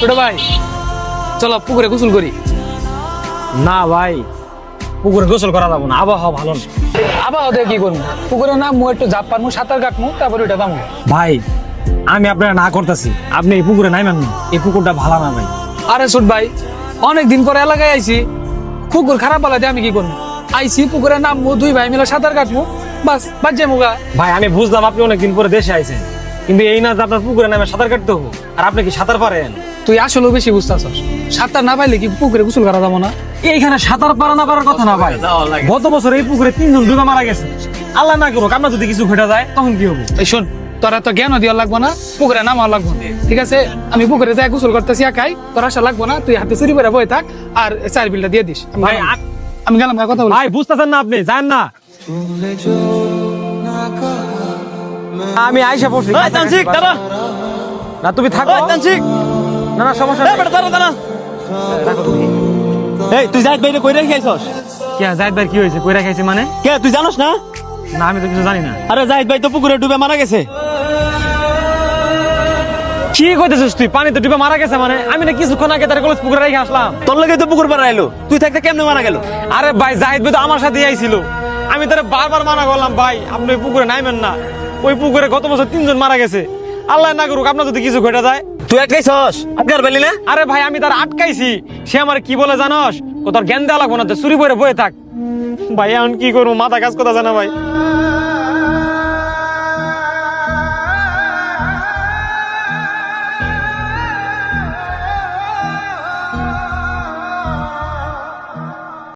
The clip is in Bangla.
ছোট ভাই চলো পুকুরে গোসল করি। না ভাই, পুকুরে গোসল করা যাবো না, আবহাওয়া ভালো না। আবহাওয়া দিয়ে কি করবো? পুকুরে নামবো, একটু ঝাপ পারবো, সাঁতার কাটবো, তারপরে ওইটা দামো। ভাই আমি আপনারা না করতেছি, আপনি এই পুকুরে নাইবেন না, এই পুকুরটা ভালো না ভাই। আরে ছোট ভাই, অনেকদিন পরে এলাকায় আইছি, পুকুর খারাপ পালাতে আমি কি করবো? আইছি পুকুরে নামবো, দুই ভাই মিলে সাঁতার কাটবো, বাস বাজে মুগা। ভাই আমি বুঝলাম আপনি অনেকদিন পরে দেশে আইছেন, কিন্তু এই না যে আপনার পুকুরে নামে সাঁতার কাটতে হবো, আর আপনি কি সাঁতার পারেন? তুই আসলেও বেশি বুঝতেছস, সাঁতার না পাইলে কি পুকুরে গোসল করা যাবো না? এইখানে সাঁতার পারা না পারার কথা না ভাই, গত বছর এই পুকুরে 3 জন ডুবে মারা গেছে। আল্লাহ না করুক আপনার যদি কিছু ঘটে যায় তখন কি হবো? এই শোন, তোরা তো জ্ঞানও দেওয়া লাগবো না, পুকুরে নামা লাগবো না, ঠিক আছে? আমি পুকুরে যাই গোসল করতেছি একাই, তোর আসা লাগবো না, তুই হাতে চুরি করে বয়ে থাক আর চার বিলটা দিয়ে দিস। ভাই আমি গেলাম, ভাই কথা বল। ভাই বুঝতেছেন না, আপনি যান না। আমি আইসা পড়ছি। না তুমি থাকো। না না সমস্যা নেই। এই তুই জাহিদ ভাইরে কই রেখে আইছস? কে জাহিদ ভাই কি হয়েছে? কইরা খাইছে মানে? কে তুই জানোস না? না আমি তো কিছু জানি না। আরে জাহিদ ভাই তো পুকুরে ডুবে মারা গেছে। কি কইতেছিস তুই? পানিতে ডুবে মারা গেছে মানে? আমি না কিছুক্ষণ আগে তার কলেজ পুকুরে রেখে আসলাম। তোর লগে তো পুকুর পাড়া এলো, তুই থাকতে কেমনে মারা গেল? আরে ভাই জাহিদ ভাই তো আমার সাথেই আইছিল, আমি তারে বারবার মানা করলাম ভাই আপনি ওই পুকুরে নাইবেন না, ওই পুকুরে গত বছর 3 জন মারা গেছে। আল্লাহ না করুক আপনার যদি কিছু ঘটে যায়। তুই আটকাইছস? আটকার পারলি না? আরে ভাই আমি তার আটকাইছি, সে আমার কি বলে জানোস? ও তোর জ্ঞান দেওয়া লাগবো না, চুরি করে বয়ে থাক। ভাই এখন কি করবো, মাথা কাজ কথা জানা ভাই।